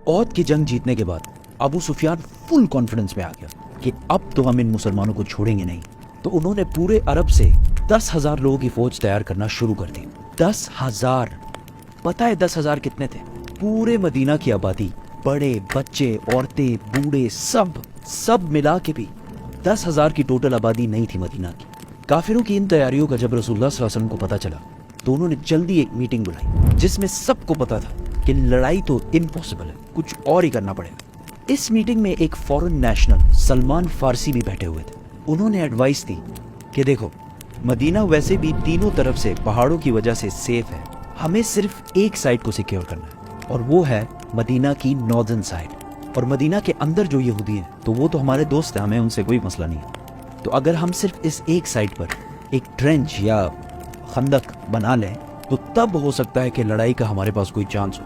ओहद की जंग जीतने के बाद अबू सुफियान फुल कॉन्फिडेंस में आ गया कि अब तो हम इन मुसलमानों को छोड़ेंगे नहीं। तो उन्होंने पूरे अरब से 10,000 लोगों की फौज तैयार करना शुरू कर दी। 10,000। पता है 10,000 कितने थे? पूरे मदीना की आबादी, बड़े बच्चे औरतें बूढ़े सब मिला के भी 10,000 की टोटल आबादी नहीं थी मदीना की। काफिरों की इन तैयारियों का जब रसूलुल्लाह सल्लल्लाहु अलैहि वसल्लम को पता चला तो उन्होंने जल्दी एक मीटिंग बुलाई जिसमें सबको पता था कि लड़ाई तो इम्पॉसिबल है, कुछ और ही करना पड़ेगा। इस मीटिंग में एक फॉरेन नेशनल सलमान फारसी भी बैठे हुए थे। उन्होंने एडवाइस दी कि देखो, मदीना वैसे भी तीनों तरफ से पहाड़ों की वजह से सेफ है, हमें सिर्फ एक साइड को सिक्योर करना है और वो है मदीना की नॉर्दर्न साइड। और मदीना के अंदर जो यहूदी हैं तो वो तो हमारे दोस्त हैं, हमें उनसे कोई मसला नहीं है। तो अगर हम सिर्फ इस एक साइड पर एक ट्रेंच या खंदक बना लें तो तब हो सकता है कि लड़ाई का हमारे पास कोई चांस हो।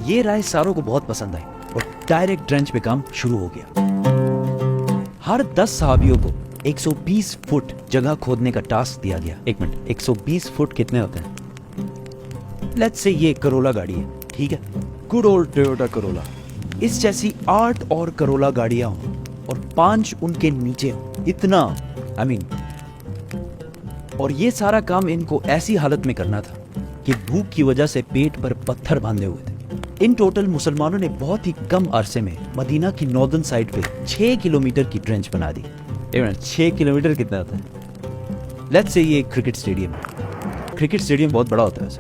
ये राय सारों को बहुत पसंद आई और डायरेक्ट ट्रेंच पे काम शुरू हो गया। हर 10 सहाबियों को 120 फुट जगह खोदने का टास्क दिया गया। एक मिनट, 120 फुट कितने होते हैं? लेट्स से ये करोला गाड़ी है, ठीक है, गुड ओल्ड टोयोटा करोला। इस जैसी 8 और करोला गाड़ियां हों और 5 उनके नीचे हों, इतना और ये सारा काम इनको ऐसी हालत में करना था कि भूख की वजह से पेट पर पत्थर बांधे हुए थे। इन टोटल मुसलमानों ने बहुत ही कम अरसे में मदीना की नॉर्दर्न साइड पे 6 किलोमीटर की ट्रेंच बना दी। 6 किलोमीटर कितना होता है? लेट्स से ये क्रिकेट स्टेडियम है। क्रिकेट स्टेडियम बहुत बड़ा होता है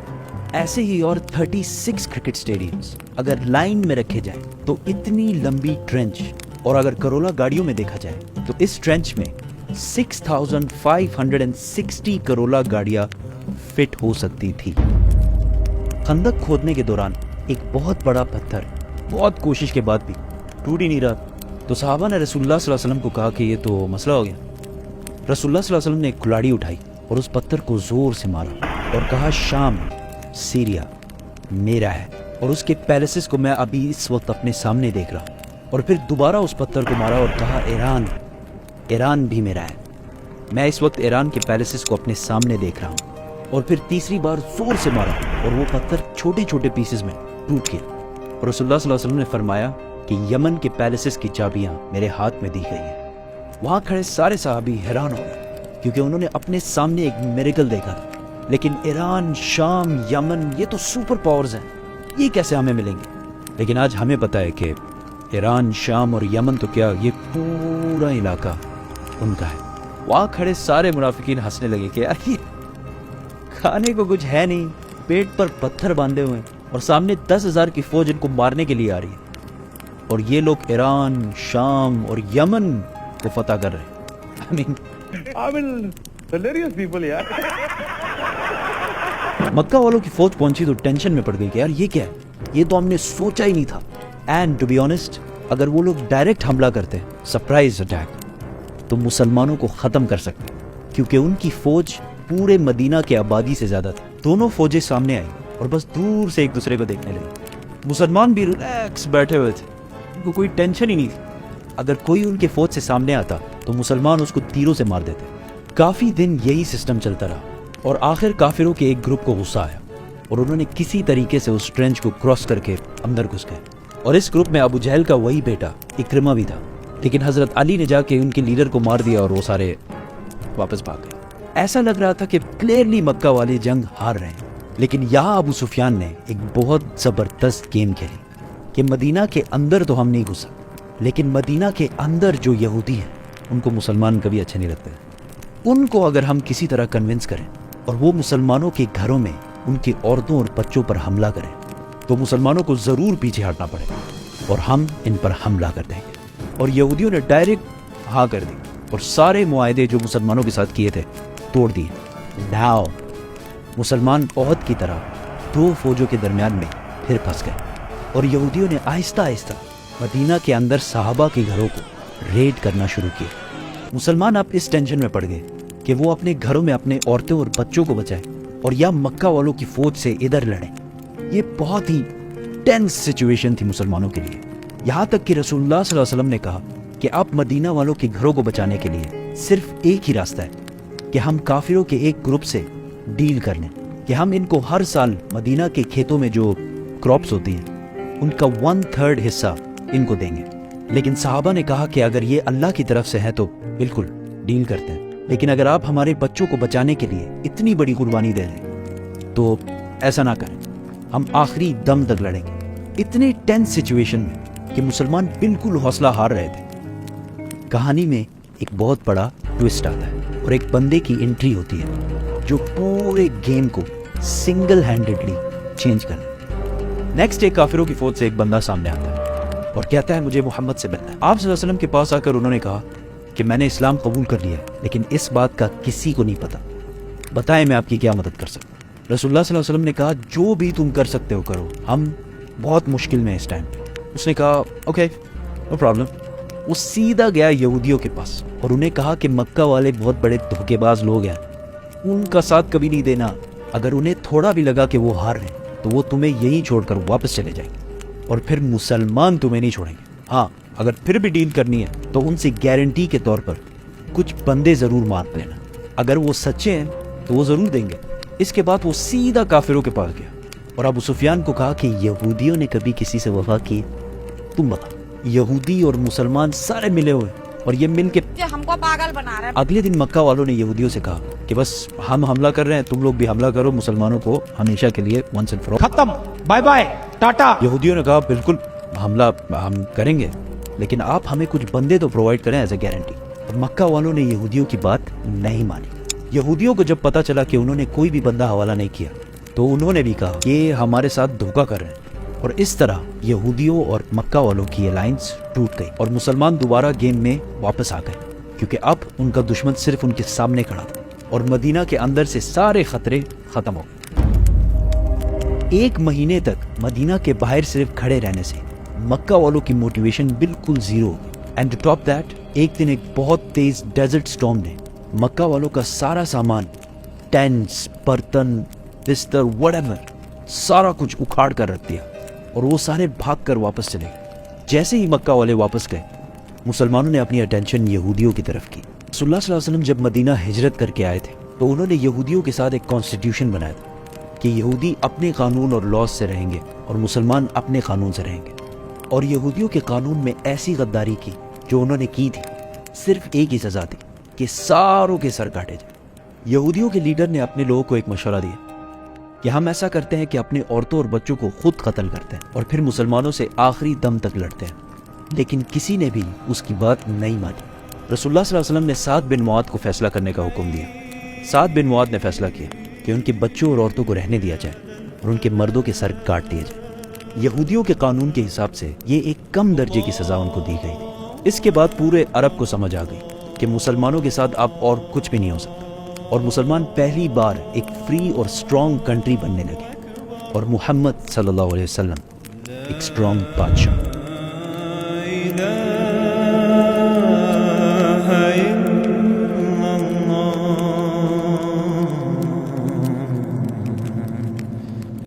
ऐसे ही और 36 क्रिकेट स्टेडियम्स अगर लाइन में रखे जाए तो इतनी लंबी ट्रेंच, और अगर करोला गाड़ियों में देखा जाए तो इस ट्रेंच में 6,560 करोला गाड़ियां फिट हो सकती थी। खंदक खोदने के दौरान एक बहुत बड़ा पत्थर बहुत कोशिश के बाद भी टूट ही नहीं रहा। तो सहाबा ने रसूलुल्लाह सल्लल्लाहु अलैहि वसल्लम को कहा कि ये तो मसला हो गया। रसूलुल्लाह सल्लल्लाहु अलैहि वसल्लम ने एक कुल्हाड़ी उठाई और उस पत्थर को जोर से मारा और कहा, शाम, सीरिया मेरा है और उसके पैलेसेस को मैं अभी इस वक्त अपने सामने देख रहा हूँ। और फिर दोबारा उस पत्थर को मारा और कहा, ईरान भी मेरा है, मैं इस वक्त ईरान के पैलेसेस को अपने सामने देख रहा हूँ। और फिर तीसरी बार जोर से मारा और वो पत्थर छोटे छोटे पीसेस में टूट गया। और रसूलुल्लाह सल्लल्लाहु अलैहि वसल्लम ने फरमाया कि यमन के पैलेसेस की चाबियां मेरे हाथ में दी गई हैं। वहां खड़े सारे सहाबी हैरान हो गए क्योंकि उन्होंने अपने सामने एक मिरेकल देखा था। लेकिन ईरान, शाम, यमन, ये तो सुपर पावर्स हैं, ये कैसे हमें मिलेंगे? लेकिन आज हमें पता है कि ईरान, शाम और यमन तो क्या, ये पूरा इलाका उनका है। वहां खड़े सारे मुनाफिकीन हंसने लगे कि यार ये खाने को कुछ है नहीं, पेट पर पत्थर बांधे हुए और सामने 10,000 की फौज इनको मारने के लिए आ रही है और ये लोग ईरान, शाम और यमन को फतह कर रहे हैं। I mean, hilarious people यार। मक्का वालों की फौज पहुंची तो टेंशन में पड़ गई कि यार ये क्या है, ये तो हमने सोचा ही नहीं था। एंड टू बी ऑनेस्ट, अगर वो लोग डायरेक्ट हमला करते, सरप्राइज अटैक, तो मुसलमानों को खत्म कर सकते, क्योंकि उनकी फौज पूरे मदीना के आबादी से ज्यादा थी। दोनों फौजें सामने आई और बस दूर से एक दूसरे को देखने लगी। मुसलमान भी रिलैक्स बैठे हुए थे, उनको कोई टेंशन ही नहीं थी। अगर कोई उनके फौज से सामने आता तो मुसलमान उसको तीरों से मार देते। काफी दिन यही सिस्टम चलता रहा और आखिर काफिरों के एक ग्रुप को गुस्सा आया और उन्होंने किसी तरीके से उस ट्रेंच को क्रॉस करके अंदर घुस गए। और इस ग्रुप में अबू जहल का वही बेटा इक्रिमा भी था, लेकिन हजरत अली ने जाके उनके लीडर को मार दिया और वो सारे वापस भाग गए। ऐसा लग रहा था कि क्लियरली मक्का वाले जंग हार रहे हैं। लेकिन यहाँ अबू सुफियान ने एक बहुत जबरदस्त गेम खेली कि मदीना के अंदर तो हम नहीं घुसा, लेकिन मदीना के अंदर जो यहूदी हैं उनको मुसलमान कभी अच्छे नहीं लगते। उनको अगर हम किसी तरह कन्विंस करें और वो मुसलमानों के घरों में उनकी औरतों और बच्चों पर हमला करें तो मुसलमानों को जरूर पीछे हटना पड़ेगा और हम इन पर हमला कर देंगे। और यहूदियों ने डायरेक्ट हाँ कर दी और सारे मुआहदे जो मुसलमानों के साथ किए थे तोड़ दिए। नाउ मुसलमान ओहद की तरह दो फौजों के दरमियान में फिर फंस गए और यहूदियों ने आहिस्ता आहिस्ता मदीना के अंदर सहाबा के घरों को रेड करना शुरू किया। मुसलमान अब इस टेंशन में पड़ गए कि वो अपने घरों में अपने औरतों और बच्चों को बचाए और या मक्का वालों की फौज से इधर लड़े। ये बहुत ही टेंस सिचुएशन थी मुसलमानों के लिए। यहाँ तक कि रसूलुल्लाह सल्लल्लाहु अलैहि वसल्लम ने कहा कि अब मदीना वालों के घरों को बचाने के लिए सिर्फ एक ही रास्ता है कि हम काफिरों के एक ग्रुप से डील कर लें, कि हम इनको हर साल मदीना के खेतों में जो क्रॉप्स होती हैं ان کا 1/3 حصہ ان کو دیں گے. لیکن صحابہ نے کہا کہ اگر یہ اللہ کی طرف سے ہے تو بالکل ڈیل کرتے ہیں, لیکن اگر آپ ہمارے بچوں کو بچانے کے لیے اتنی بڑی قربانی دے دیں تو ایسا نہ کریں, ہم آخری دم تک لڑیں گے. اتنے ٹینس سچویشن میں کہ مسلمان بالکل حوصلہ ہار رہے تھے. کہانی میں ایک بہت بڑا ٹوسٹ آتا ہے اور ایک بندے کی انٹری ہوتی ہے جو پورے گیم کو سنگل ہینڈڈلی چینج کر دے. نیکسٹ ڈے کافروں کی فوج سے ایک بندہ سامنے آتا ہے اور کہتا ہے مجھے محمد سے ملنا ہے. آپ صلی اللہ علیہ وسلم کے پاس آ کر انہوں نے کہا کہ میں نے اسلام قبول کر لیا ہے, لیکن اس بات کا کسی کو نہیں پتا, بتائیں میں آپ کی کیا مدد کر سکتا ہوں. رسول اللہ صلی اللہ علیہ وسلم نے کہا جو بھی تم کر سکتے ہو کرو, ہم بہت مشکل میں اس ٹائم. اس نے کہا اوکے نو پرابلم. وہ سیدھا گیا یہودیوں کے پاس اور انہیں کہا کہ مکہ والے بہت بڑے دھوکے باز لوگ ہیں, ان کا ساتھ کبھی نہیں دینا. اگر انہیں تھوڑا بھی لگا کہ وہ ہار رہے ہیں تو وہ تمہیں یہیں چھوڑ کر واپس چلے جائیں گے, اور پھر مسلمان تمہیں نہیں چھوڑیں گے. ہاں اگر پھر بھی ڈیل کرنی ہے تو ان سے گارنٹی کے طور پر کچھ بندے ضرور مار لینا, اگر وہ سچے ہیں تو وہ ضرور دیں گے. اس کے بعد وہ سیدھا کافروں کے پاس گیا اور ابو سفیان کو کہا کہ یہودیوں نے کبھی کسی سے وفا کی, تم بتا. یہودی اور مسلمان سارے ملے ہوئے اور یہ مل کے ہم کو پاگل بنا رہے ہیں. اگلے دن مکہ والوں نے یہودیوں سے کہا کہ بس ہم حملہ کر رہے ہیں, تم لوگ بھی حملہ کرو, مسلمانوں کو ہمیشہ کے لیے ونس اینڈ فار آل ختم, بائے بائے, ٹاٹا. یہودیوں نے کہا بالکل حملہ ہم کریں گے, لیکن آپ ہمیں کچھ بندے تو پرووائڈ کریں ایز اے گارنٹی. اور مکہ والوں نے یہودیوں کی بات نہیں مانی. یہودیوں کو جب پتا چلا کہ انہوں نے کوئی بھی بندہ حوالہ نہیں کیا تو انہوں نے بھی کہا کہ ہمارے ساتھ دھوکہ کر رہے ہیں, اور اس طرح یہودیوں اور مکہ والوں کی الائنس ٹوٹ گئی اور مسلمان دوبارہ گیم میں واپس آ گئے, کیونکہ اب ان کا دشمن صرف ان کے سامنے کھڑا تھا اور مدینہ کے اندر سے سارے خطرے ختم ہو گئے. 1 مہینے تک مدینہ کے باہر صرف کھڑے رہنے سے مکہ والوں کی موٹیویشن بالکل زیرو ہو گئی. اینڈ ٹو ٹاپ دیٹ, ایک دن ایک بہت تیز ڈیزرٹ سٹارم نے مکہ والوں کا سارا سامان, ٹینٹس, برتن, بستر, وٹ ایور, سارا کچھ اکھاڑ کر رکھ دیا اور وہ سارے بھاگ کر واپس چلے گئے. جیسے ہی مکہ والے واپس گئے مسلمانوں نے اپنی اٹینشن یہودیوں کی طرف کی. رسول اللہ صلی اللہ علیہ وسلم جب مدینہ ہجرت کر کے آئے تھے تو انہوں نے یہودیوں کے ساتھ ایک کانسٹیٹیوشن بنایا تھا کہ یہودی اپنے قانون اور لاز سے رہیں گے اور مسلمان اپنے قانون سے رہیں گے. اور یہودیوں کے قانون میں ایسی غداری کی جو انہوں نے کی تھی, صرف ایک ہی سزا تھی کہ ساروں کے سر کاٹے جائیں. یہودیوں کے لیڈر نے اپنے لوگوں کو ایک مشورہ دیا کہ ہم ایسا کرتے ہیں کہ اپنے عورتوں اور بچوں کو خود قتل کرتے ہیں اور پھر مسلمانوں سے آخری دم تک لڑتے ہیں. لیکن کسی نے بھی اس کی بات نہیں مانی. رسول اللہ صلی اللہ علیہ وسلم نے سعد بن معاذ کو فیصلہ کرنے کا حکم دیا. سعد بن معاذ نے فیصلہ کیا کہ ان کے بچوں اور عورتوں کو رہنے دیا جائے اور ان کے مردوں کے سر کاٹ دیے جائیں. یہودیوں کے قانون کے حساب سے یہ ایک کم درجے کی سزا ان کو دی گئی تھی. اس کے بعد پورے عرب کو سمجھ آ گئی کہ مسلمانوں کے ساتھ اب اور کچھ بھی نہیں ہو سکتا, اور مسلمان پہلی بار ایک فری اور سٹرونگ کنٹری بننے لگے, اور محمد صلی اللہ علیہ وسلم ایک سٹرونگ بادشاہ.